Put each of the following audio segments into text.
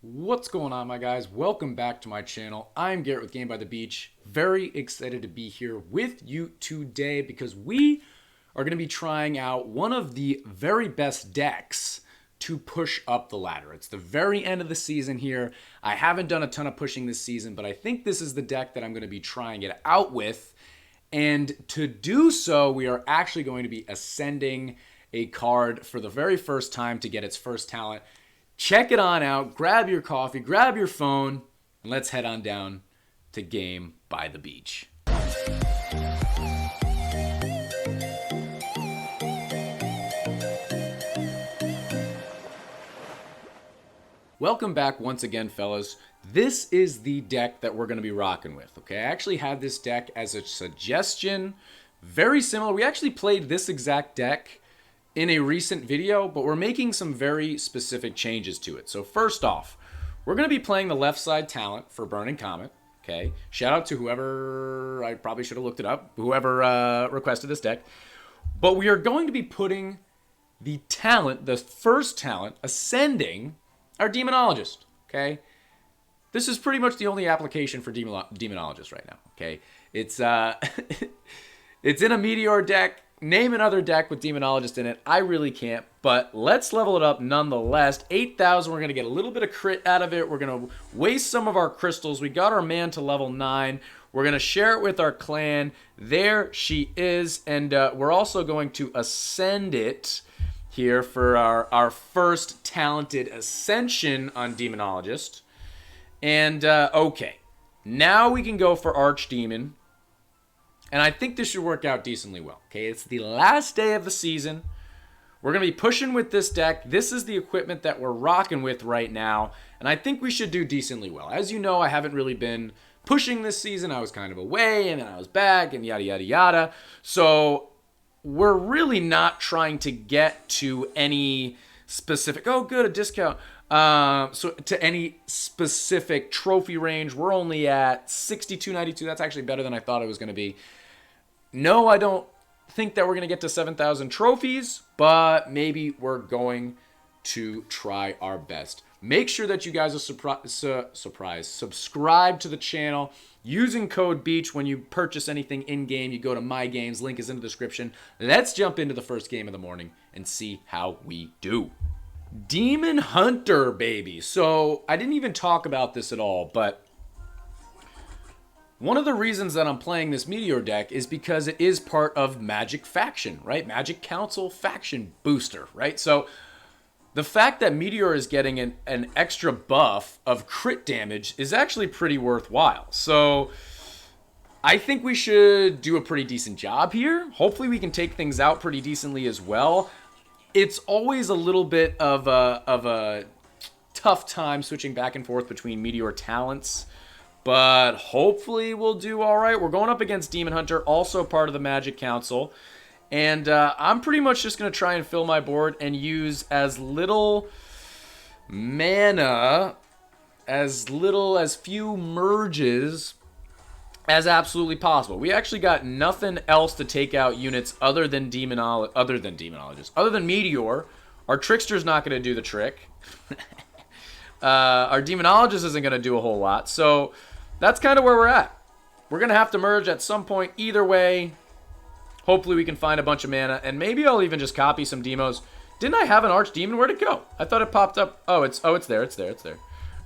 What's going on, my guys? Welcome back to my channel. I'm Garrett with Game by the Beach. Very excited to be here with you today because we are going to be trying out one of the very best decks to push up the ladder. It's the very end of the season here. I haven't done a ton of pushing this season, but I think this is the deck that I'm going to be trying it out with. And to do so, we are actually going to be ascending a card for the very first time to get its first talent. Check it on out, grab your coffee, grab your phone, and let's head on down to Game by the Beach. Welcome back once again, fellas. This is the deck that we're going to be rocking with, okay? I actually had this deck as a suggestion, very similar. We actually played this exact deck in a recent video, but we're making some very specific changes to it. So first off, we're going to be playing the left side talent for Burning Comet, okay? Shout out to whoever, I probably should have looked it up, whoever requested this deck. But we are going to be putting the talent, the first talent, ascending our Demonologist, okay? This is pretty much the only application for Demonologist right now, okay? It's it's in a Meteor deck. Name another deck with Demonologist in it. I really can't, but let's level it up nonetheless. 8,000, we're going to get a little bit of crit out of it. We're going to waste some of our crystals. We got our man to level 9. We're going to share it with our clan. There she is, and we're also going to ascend it here for our first talented ascension on Demonologist. And, okay, now we can go for Archdemon. And I think this should work out decently well. Okay, it's the last day of the season. We're going to be pushing with this deck. This is the equipment that we're rocking with right now. And I think we should do decently well. As you know, I haven't really been pushing this season. I was kind of away, and then I was back, and yada, yada, yada. So we're really not trying to get to any specific, oh, good, a discount. So to any specific trophy range. We're only at 62.92. That's actually better than I thought it was going to be. No, I don't think that we're going to get to 7,000 trophies, but maybe we're going to try our best. Make sure that you guys are subscribe to the channel using code BEACH when you purchase anything in-game. You go to My Games, link is in the description. Let's jump into the first game of the morning and see how we do. Demon Hunter, baby. So I didn't even talk about this at all, but one of the reasons that I'm playing this Meteor deck is because it is part of Magic Faction, right? Magic Council Faction Booster, right? So the fact that Meteor is getting an extra buff of crit damage is actually pretty worthwhile. So I think we should do a pretty decent job here. Hopefully we can take things out pretty decently as well. It's always a little bit of a tough time switching back and forth between Meteor talents, but hopefully we'll do all right. We're going up against Demon Hunter, also part of the Magic Council, and I'm pretty much just going to try and fill my board and use as little mana, as few merges as absolutely possible. We actually got nothing else to take out units other than Demonologist. Other than Meteor. Our Trickster's not going to do the trick. Our Demonologist isn't going to do a whole lot. So that's kind of where we're at. We're going to have to merge at some point either way. Hopefully we can find a bunch of mana. And maybe I'll even just copy some demos. Didn't I have an Archdemon? Where'd it go? I thought it popped up. Oh, it's there. It's there.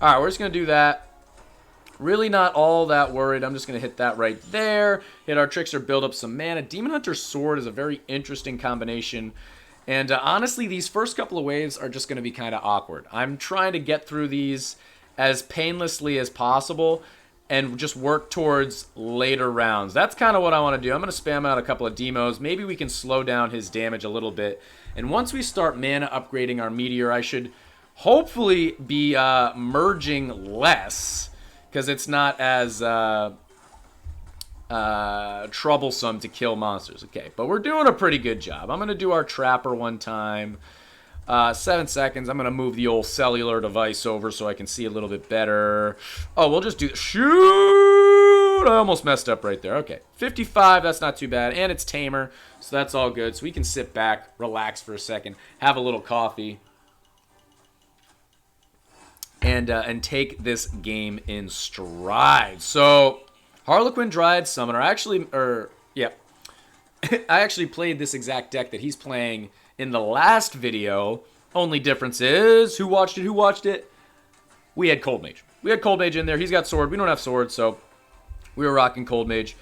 Alright, we're just going to do that. Really not all that worried. I'm just going to hit that right there. Hit our Trickster, build up some mana. Demon Hunter's Sword is a very interesting combination. And honestly, these first couple of waves are just going to be kind of awkward. I'm trying to get through these as painlessly as possible and just work towards later rounds. That's kind of what I want to do. I'm going to spam out a couple of demos. Maybe we can slow down his damage a little bit. And once we start mana upgrading our Meteor, I should hopefully be merging less, because it's not as troublesome to kill monsters. Okay, but we're doing a pretty good job. I'm going to do our Trapper one time. 7 seconds. I'm going to move the old cellular device over so I can see a little bit better. Oh, we'll just do... Shoot! I almost messed up right there. Okay, 55. That's not too bad. And it's Tamer, so that's all good. So we can sit back, relax for a second, have a little coffee. and take this game in stride. So Harlequin Dryad Summoner, I actually played this exact deck that he's playing in the last video. Only difference is, who watched it? We had Cold Mage. We had Cold Mage in there. He's got Sword. We don't have Sword, so we were rocking Cold Mage.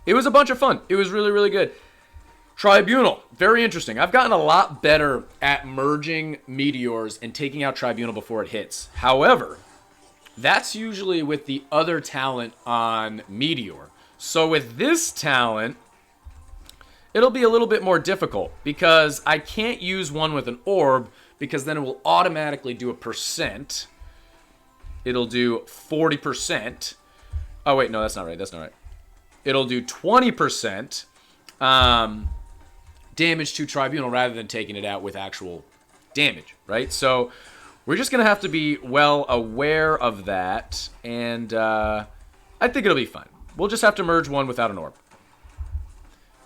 It was a bunch of fun. It was really, really good. Tribunal, very interesting. I've gotten a lot better at merging meteors and taking out Tribunal before it hits. However, that's usually with the other talent on Meteor. So with this talent, it'll be a little bit more difficult because I can't use one with an orb because then it will automatically do a percent. It'll do 40%. Oh, wait, no, that's not right. That's not right. It'll do 20% damage to Tribunal rather than taking it out with actual damage, right? So we're just going to have to be well aware of that, and I think it'll be fine. We'll just have to merge one without an orb.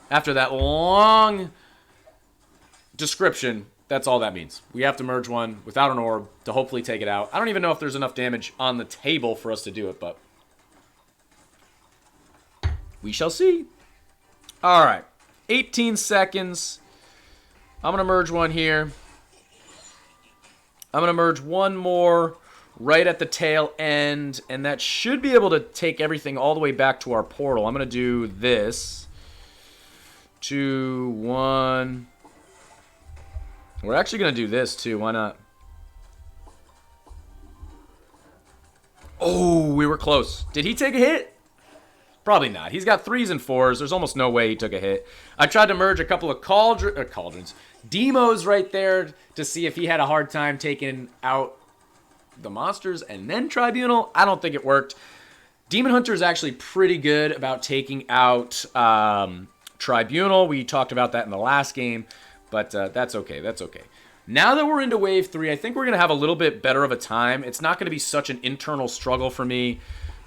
After that long description, that's all that means. We have to merge one without an orb to hopefully take it out. I don't even know if there's enough damage on the table for us to do it, but we shall see. All right. 18 seconds. I'm going to merge one here. I'm going to merge one more right at the tail end, and that should be able to take everything all the way back to our portal. I'm going to do this. 2, 1. We're actually going to do this, too. Why not? Oh, we were close. Did he take a hit? Probably not. He's got 3s and 4s. There's almost no way he took a hit. I tried to merge a couple of cauldrons. Demos right there to see if he had a hard time taking out the monsters and then Tribunal. I don't think it worked. Demon Hunter is actually pretty good about taking out Tribunal. We talked about that in the last game, but that's okay. That's okay. Now that we're into Wave 3, I think we're going to have a little bit better of a time. It's not going to be such an internal struggle for me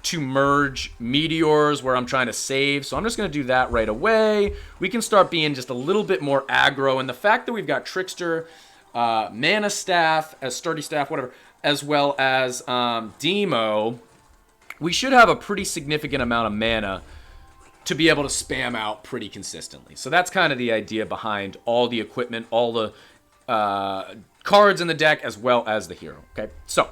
to merge meteors where I'm trying to save. So I'm just going to do that right away. We can start being just a little bit more aggro. And the fact that we've got Trickster, Mana Staff, Sturdy Staff, whatever, as well as Demo, we should have a pretty significant amount of mana to be able to spam out pretty consistently. So that's kind of the idea behind all the equipment, all the cards in the deck, as well as the hero. Okay, so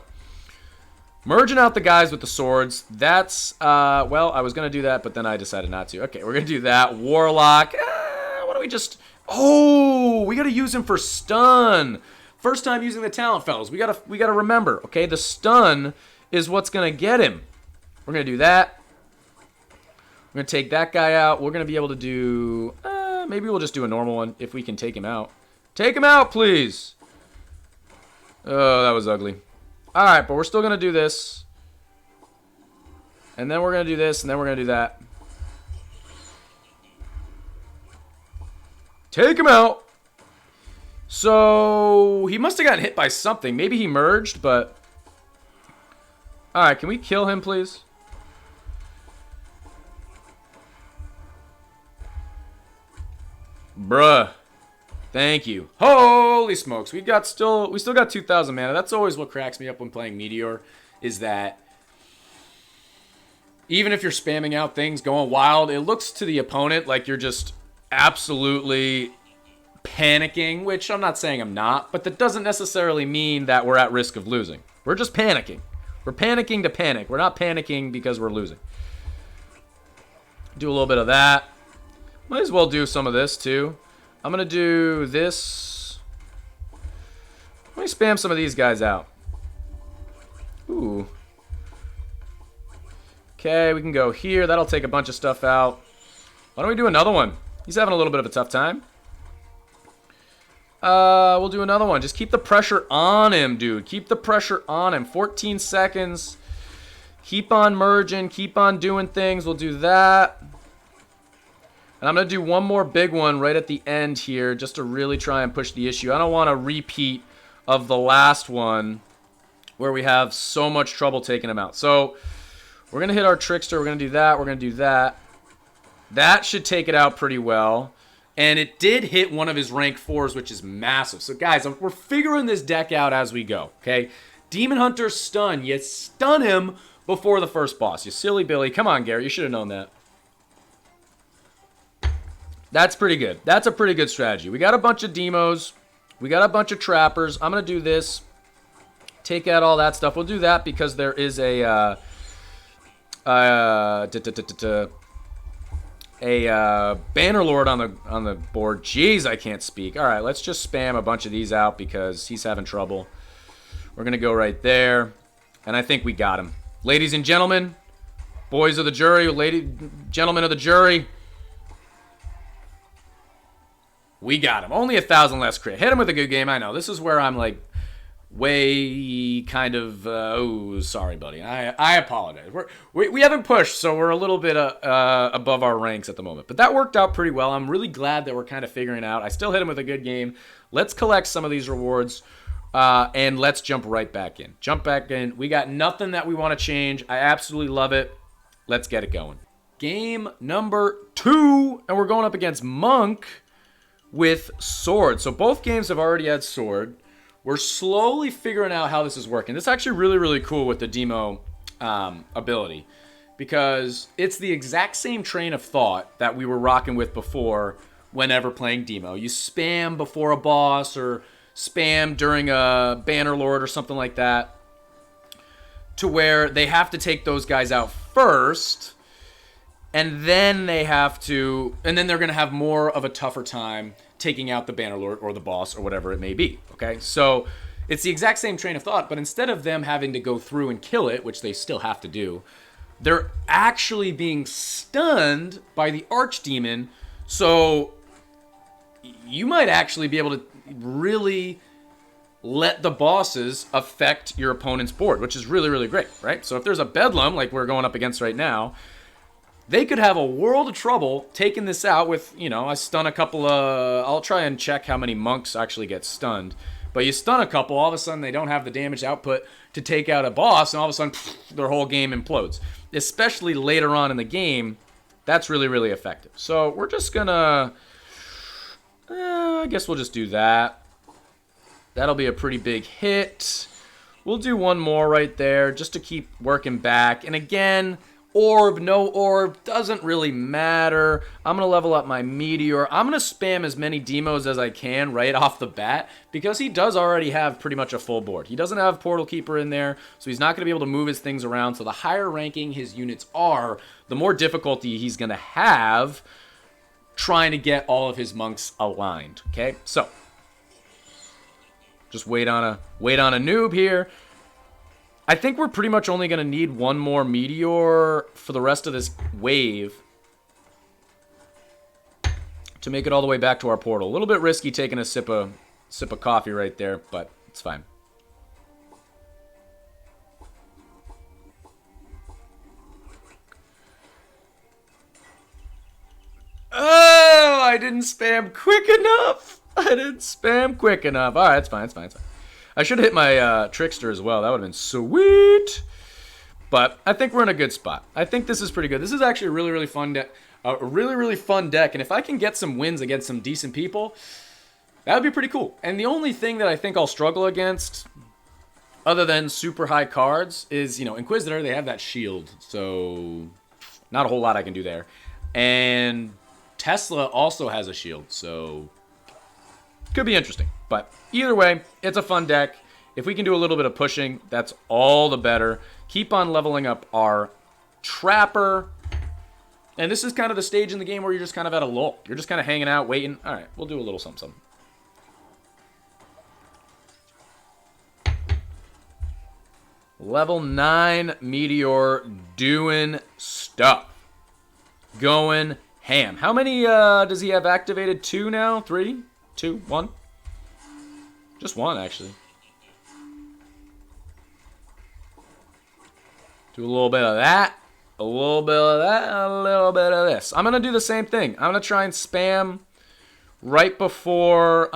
merging out the guys with the swords. That's, well, I was going to do that, but then I decided not to. Okay, we're going to do that. Warlock. Why don't we just... Oh, we got to use him for stun. First time using the talent, fellas. We got to remember, okay? The stun is what's going to get him. We're going to do that. We're going to take that guy out. We're going to be able to do... maybe we'll just do a normal one if we can take him out. Take him out, please. Oh, that was ugly. All right, but we're still going to do this. And then we're going to do this, and then we're going to do that. Take him out. So, he must have gotten hit by something. Maybe he merged, but... All right, can we kill him, please? Bruh. Thank you. Holy smokes. We still got 2,000 mana. That's always what cracks me up when playing Meteor, is that even if you're spamming out things, going wild, it looks to the opponent like you're just absolutely panicking, which I'm not saying I'm not, but that doesn't necessarily mean that we're at risk of losing. We're just panicking. We're panicking to panic. We're not panicking because we're losing. Do a little bit of that. Might as well do some of this too. I'm going to do this. Let me spam some of these guys out. Ooh. Okay, we can go here. That'll take a bunch of stuff out. Why don't we do another one? He's having a little bit of a tough time. We'll do another one. Just keep the pressure on him, dude. Keep the pressure on him. 14 seconds. Keep on merging. Keep on doing things. We'll do that. And I'm going to do one more big one right at the end here just to really try and push the issue. I don't want a repeat of the last one where we have so much trouble taking him out. So we're going to hit our Trickster. We're going to do that. We're going to do that. That should take it out pretty well. And it did hit one of his rank 4s, which is massive. So guys, we're figuring this deck out as we go, okay? Demon Hunter stun. You stun him before the first boss. You silly Billy. Come on, Garrett. You should have known that. That's pretty good. That's a pretty good strategy. We got a bunch of demos. We got a bunch of trappers. I'm going to do this. Take out all that stuff. We'll do that because there is a Bannerlord on the board. Jeez, I can't speak. All right, let's just spam a bunch of these out because he's having trouble. We're going to go right there, and I think we got him. Ladies and gentlemen, boys of the jury, gentlemen of the jury, we got him. Only 1,000 less crit. Hit him with a good game. I know. This is where I'm like way kind of, oh, sorry, buddy. I apologize. We haven't pushed, so we're a little bit above our ranks at the moment. But that worked out pretty well. I'm really glad that we're kind of figuring it out. I still hit him with a good game. Let's collect some of these rewards, and let's jump right back in. Jump back in. We got nothing that we want to change. I absolutely love it. Let's get it going. Game number 2, and we're going up against Monk with Sword. So both games have already had Sword. We're slowly figuring out how this is working. This is actually really, really cool with the demo ability because it's the exact same train of thought that we were rocking with before whenever playing demo. You spam before a boss or spam during a Bannerlord or something like that to where they have to take those guys out first and then they're going to have more of a tougher time taking out the Bannerlord or the boss or whatever it may be, okay? So it's the exact same train of thought, but instead of them having to go through and kill it, which they still have to do, they're actually being stunned by the Archdemon, so you might actually be able to really let the bosses affect your opponent's board, which is really, really great, right? So if there's a Bedlam, like we're going up against right now, they could have a world of trouble taking this out with, I stun a couple of... I'll try and check how many monks actually get stunned. But you stun a couple, all of a sudden they don't have the damage output to take out a boss, and all of a sudden, their whole game implodes. Especially later on in the game, that's really, really effective. So we're just gonna... I guess we'll just do that. That'll be a pretty big hit. We'll do one more right there, just to keep working back. And again... Orb, no orb, doesn't really matter. I'm going to level up my Meteor. I'm going to spam as many demos as I can right off the bat because he does already have pretty much a full board. He doesn't have Portal Keeper in there, so he's not going to be able to move his things around. So the higher ranking his units are, the more difficulty he's going to have trying to get all of his monks aligned, okay? So, just wait on a noob here. I think we're pretty much only going to need one more Meteor for the rest of this wave to make it all the way back to our portal. A little bit risky taking a sip of coffee right there, but it's fine. Oh, I didn't spam quick enough. All right, it's fine. I should have hit my Trickster as well. That would have been sweet. But I think we're in a good spot. I think this is pretty good. This is actually a really, really fun deck. A really, really fun deck. And if I can get some wins against some decent people, that would be pretty cool. And the only thing that I think I'll struggle against, other than super high cards, is, Inquisitor, they have that shield. So, not a whole lot I can do there. And Tesla also has a shield. So, could be interesting. But either way, it's a fun deck. If we can do a little bit of pushing, that's all the better. Keep on leveling up our Trapper. And this is kind of the stage in the game where you're just kind of at a lull. You're just kind of hanging out, waiting. All right, we'll do a little something. Level 9 Meteor doing stuff. Going ham. How many does he have activated? 2 now? 3? 2? 1? Just 1, actually. Do a little bit of that. A little bit of that. A little bit of this. I'm going to do the same thing. I'm going to try and spam right before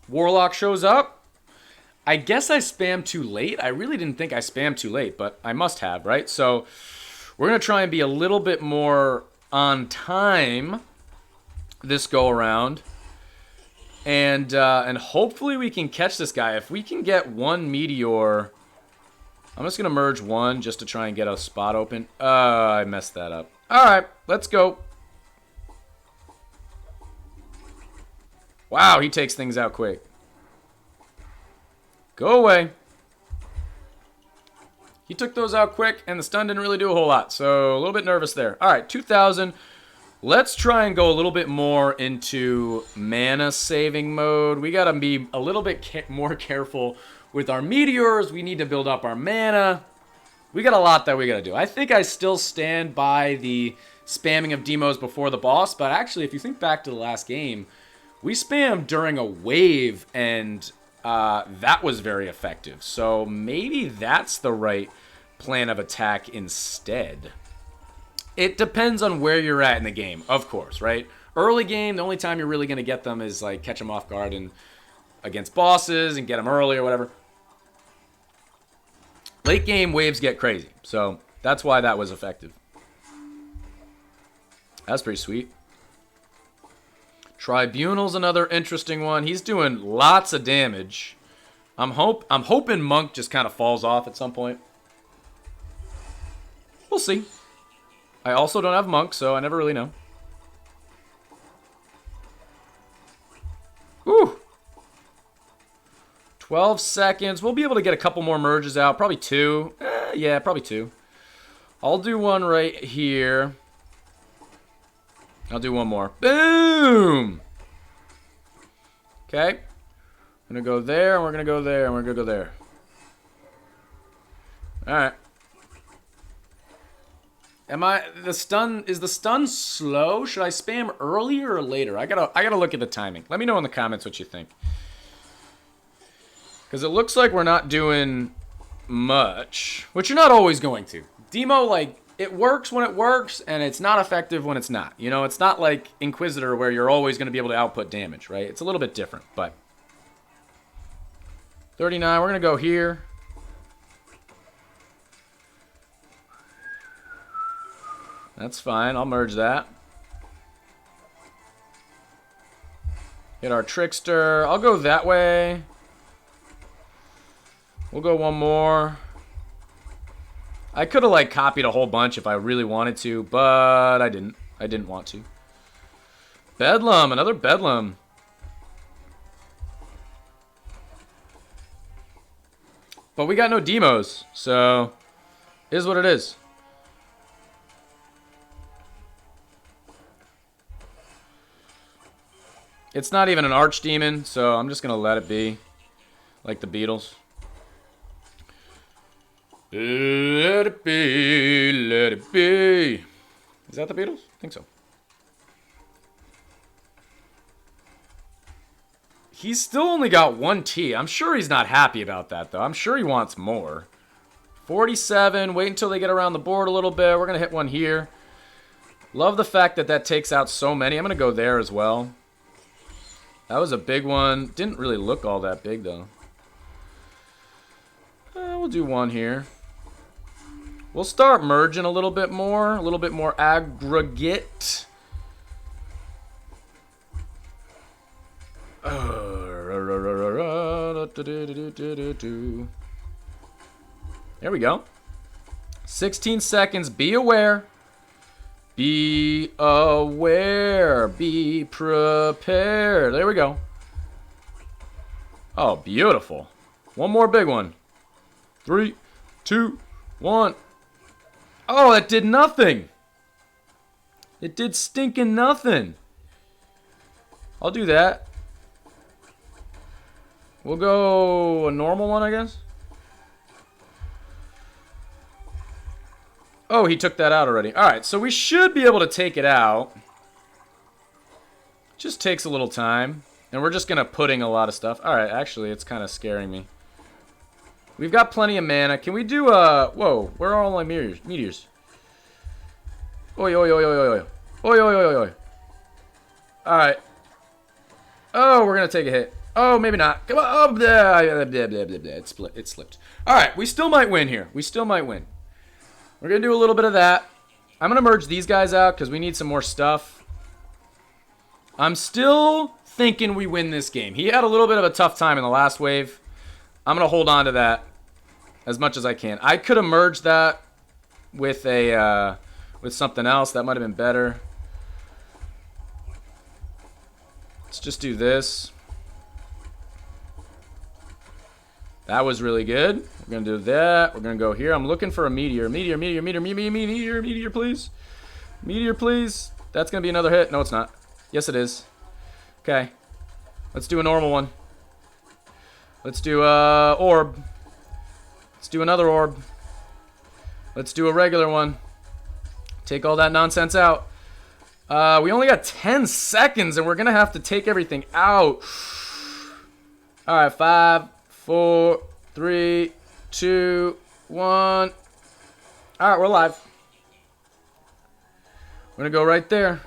Warlock shows up. I guess I spammed too late. I really didn't think I spammed too late, but I must have, right? So we're going to try and be a little bit more on time this go around. And hopefully we can catch this guy. If we can get one meteor, I'm just gonna merge one just to try and get a spot open. I messed that up. All right, let's go. Wow, he takes things out quick. Go away. He took those out quick, and the stun didn't really do a whole lot, so a little bit nervous there. All right, 2,000. Let's try and go a little bit more into mana saving mode. We got to be a little bit more careful with our meteors. We need to build up our mana. We got a lot that we got to do. I think I still stand by the spamming of demos before the boss, but actually, if you think back to the last game, we spammed during a wave, and that was very effective. So maybe that's the right plan of attack instead. It depends on where you're at in the game, of course, right? Early game, the only time you're really going to get them is like catch them off guard and against bosses and get them early or whatever. Late game, waves get crazy. So that's why that was effective. That's pretty sweet. Tribunal's another interesting one. He's doing lots of damage. I'm hoping Monk just kind of falls off at some point. We'll see. I also don't have Monk, so I never really know. Whew. 12 seconds. We'll be able to get a couple more merges out. Probably two. Yeah, probably two. I'll do one right here. I'll do one more. Boom! Okay. I'm going to go there, and we're going to go there, and we're going to go there. Alright. Is the stun slow? Should I spam earlier or later? I gotta look at the timing. Let me know in the comments what you think. Because it looks like we're not doing much. Which you're not always going to. Demo, like, it works when it works, and it's not effective when it's not. You know, it's not like Inquisitor where you're always going to be able to output damage, right? It's a little bit different, but... 39, we're going to go here. That's fine, I'll merge that. Get our Trickster. I'll go that way. We'll go one more. I could have, like, copied a whole bunch if I really wanted to, but I didn't. I didn't want to. Bedlam, another Bedlam. But we got no demos, so is what it is. It's not even an Archdemon, so I'm just going to let it be. Like the Beatles. Let it be, let it be. Is that the Beatles? I think so. He's still only got 1 T. I'm sure he's not happy about that, though. I'm sure he wants more. 47. Wait until they get around the board a little bit. We're going to hit one here. Love the fact that that takes out so many. I'm going to go there as well. That was a big one. Didn't really look all that big, though. We'll do one here. We'll start merging a little bit more aggregate. There we go. 16 seconds. Be aware. Be aware. Be prepared. There we go. Oh, beautiful. One more big one. 3, 2, 1. Oh, that did nothing. It did stinking nothing. I'll do that. We'll go a normal one, I guess. Oh, he took that out already. Alright, so we should be able to take it out. Just takes a little time. And we're just going to pudding a lot of stuff. Alright, actually, it's kind of scaring me. We've got plenty of mana. Can we do a... Whoa, where are all my meteors? Oi, oi, oi, oi, oi. Oi, oi, oi, oi. Alright. Oh, we're going to take a hit. Oh, maybe not. Come on. Oh, blah, blah, blah, blah, blah, blah. It slipped. Alright, we still might win here. We still might win. We're going to do a little bit of that. I'm going to merge these guys out because we need some more stuff. I'm still thinking we win this game. He had a little bit of a tough time in the last wave. I'm going to hold on to that as much as I can. I could have merged that with a with something else. That might have been better. Let's just do this. That was really good. We're going to do that. We're going to go here. I'm looking for a meteor. Meteor, please. Meteor, please. That's going to be another hit. No, it's not. Yes, it is. Okay. Let's do a normal one. Let's do a orb. Let's do another orb. Let's do a regular one. Take all that nonsense out. We only got 10 seconds, and we're going to have to take everything out. All right, 5, 4, 3, 2, 1. All right, we're live. We're going to go right there.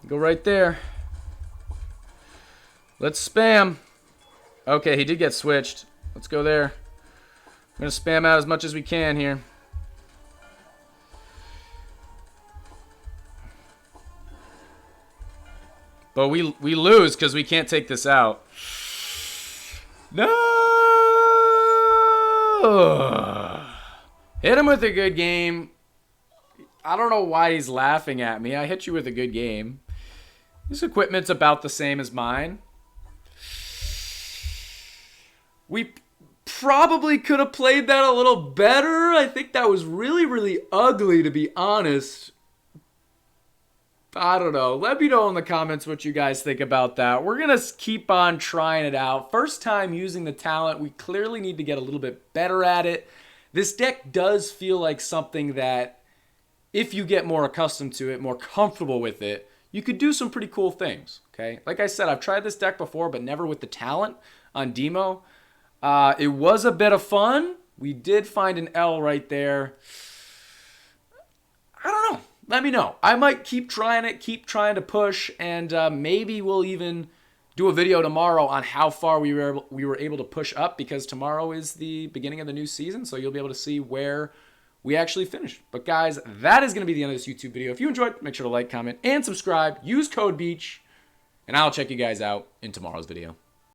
Go right there. Let's spam. Okay, he did get switched. Let's go there. I'm going to spam out as much as we can here. But we lose because we can't take this out. No! Hit him with a good game. I don't know why he's laughing at me. I hit you with a good game. This equipment's about the same as mine. We probably could have played that a little better. I think that was really, really ugly, to be honest. I don't know. Let me know in the comments what you guys think about that. We're going to keep on trying it out. First time using the talent. We clearly need to get a little bit better at it. This deck does feel like something that, if you get more accustomed to it, more comfortable with it, you could do some pretty cool things, okay? Like I said, I've tried this deck before, but never with the talent on demo. It was a bit of fun. We did find an L right there. I don't know. Let me know. I might keep trying it, keep trying to push, and maybe we'll even do a video tomorrow on how far we were able to push up, because tomorrow is the beginning of the new season, so you'll be able to see where we actually finished. But guys, that is going to be the end of this YouTube video. If you enjoyed, make sure to like, comment, and subscribe. Use code BEACH, and I'll check you guys out in tomorrow's video.